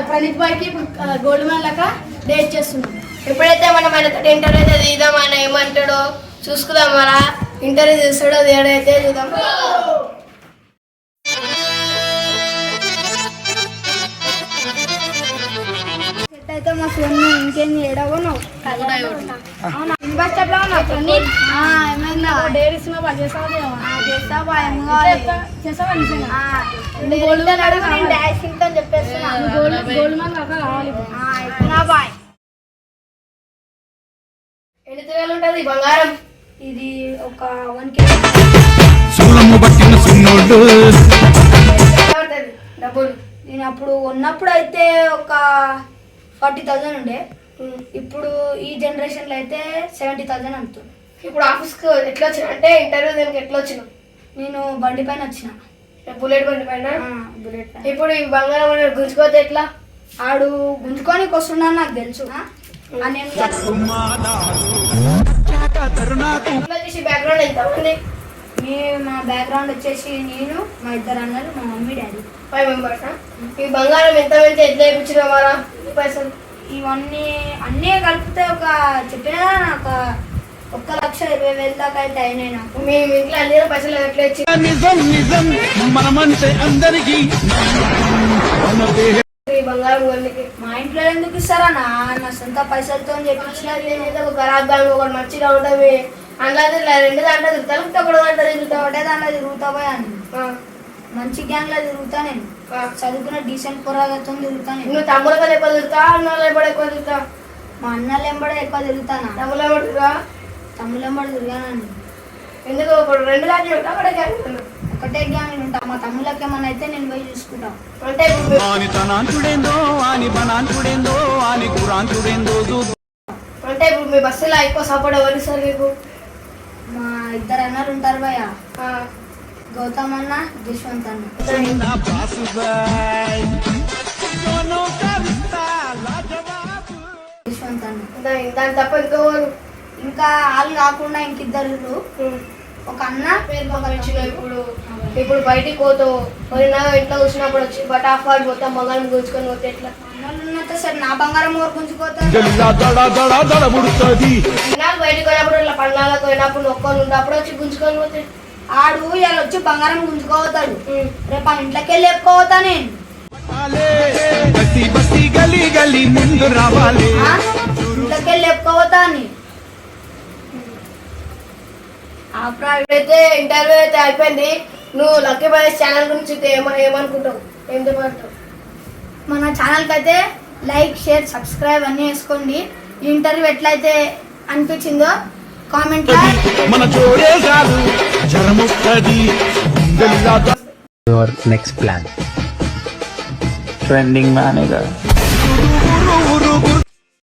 ప్రణీత్ బాయ్కి gold medal లెక్క date చేస్తున్నాం. ఎప్పుడైతే మనం ఆయన ఇంటర్వ్యూ అయితే తీద్దాం, ఆయన ఏమంటాడో చూసుకుందాం. మన ఇంటర్వ్యూ చూస్తాడో ఏడైతే చూద్దాం. అయితే మా ఫోన్ ఇంకేం ఏడవన్నావు బస్ స్టాప్ లో ఉన్నావు ప్రణీత్. ఏమైందా డేట్ ఇస్తున్నా బాగా చేస్తావా చేస్తావా నిజంగా గోల్డ్ మెడల్ కాక కావాలి బాయ్. ఎన్ని తులాలు ఉంటుంది బంగారం? ఇది ఒక 1 kg డబ్బులు. నేను అప్పుడు ఉన్నప్పుడు అయితే ఒక 40,000 ఉండే. ఇప్పుడు ఈ జనరేషన్లో అయితే 70,000 అమ్ముతుంది. ఇప్పుడు ఆఫీస్కి ఎట్లా వచ్చిన అంటే ఇంటర్వ్యూ దీనికి ఎట్లా వచ్చిన? నేను బండి పైన వచ్చిన, బుల్లెట్ బండి పైన. బుల్లెట్ పైన. ఇప్పుడు ఈ బంగారం అనేది గుంజుకోతే ఎట్లా? ఆడు గుంజుకోనికి వస్తున్నాను నాకు తెలుసు. బ్యాక్గ్రౌండ్ ఎంతమంది? మా బ్యాక్గ్రౌండ్ వచ్చేసి నేను, మా 2 అన్నలు, మా మమ్మీ డాడీ 5 members. ఈ బంగారం ఎంత వెళ్తే ఎట్లా వేయించిన వారా పైసలు? ఇవన్నీ అన్నీ కలిపితే ఒక చెప్పినా నాకు 1,20,000 దాకా అయితే అయినాయి నాకు. మీ ఇంట్లో అన్ని పైసలు ఎట్లా ఇచ్చి? ఈ బంగారం వాళ్ళకి మా ఇంట్లో ఎందుకు ఇస్తారా? నా సొంత పైసలతో చెప్పించిన. ఒక ఖరాబ్ బ్యాంక్ ఒకటి మంచిగా ఉంటుంది. అందులో 2 దాంట్లో తిరుగుతాను, ఒకటి దాంట్లో తిరుగుతావు. ఒకటే దాంట్లో తిరుగుతావా అని మంచి గ్యాంగ్ లో తిరుగుతా. నేను చదువుకున్న డీసెంట్ పొరాగతో తిరుగుతాను. నువ్వు తమ్ముళ్ళ ఎక్కువ తిరుగుతా, అన్నలు ఎంబడి ఎక్కువ తిరుగుతా? మా అన్నలు ఎంబడే ఎక్కువ తిరుగుతానా? తమ్ముళ్ళు ఎంబడి తిరుగుతా? తమ్ముళ్ళు ఎంబడి తిరిగానండి. ఎందుకు 2 దాంట్లో ఉంటా, ఒకటే గ్యాంగ్ ఉంటా? ఒకటే గ్యాంగ్ ఉంటా. మా తమ్ముళ్ళకి ఏమన్నా అయితే నేను పోయి చూసుకుంటాం. అంటే అంటే ఇప్పుడు మీ బస్సులో ఎక్కువ సపోర్ట్ ఎవరు సార్ మీకు? మా 2 అన్నలు ఉంటారు భయ్య, గౌతమ్ అన్న, జశ్వంత్ అన్న. జశ్వంత్ అన్న. దాని తప్ప ఇంకెవరు? ఇంకా వాళ్ళు కాకుండా ఇంకిద్దరు. ఒక అన్న పేరు ఇప్పుడు బయటికి పోతావు, పోయినా ఇంట్లో కూర్చున్నప్పుడు వచ్చి బటాఫాట్ మొత్తం బంగారం గుంజుకొని పోతే ఎట్లా? ఉన్నంత సరే నా బంగారం ఊరు గుంజుకోతాను. బయటకు పోయినప్పుడు ఇట్లా పండ్లకు పోయినప్పుడు ఒక్కరు ఉన్నప్పుడు వచ్చి గుంజుకొని పోతే ఆడు ఇలా వచ్చి బంగారం గుంజుకోతాడు. రేపు ఆ ఇంట్లోకి వెళ్ళి చెప్పుకోతా నేను. ఇంట్లోకి వెళ్ళి చెప్పుకోతా అని. అయితే ఇంటర్వ్యూ అయితే అయిపోయింది. నువ్వు లక్కీ బాయ్స్ ఛానల్ గురించి ఏమనుకుంటావు, ఏం చెప్పమంటావు? మన ఛానల్కి అయితే లైక్, షేర్, సబ్స్క్రైబ్ అన్నీ వేసుకోండి. ఈ ఇంటర్వ్యూ ఎట్లయితే అనిపించిందో comment. Your next plan trending మానేగా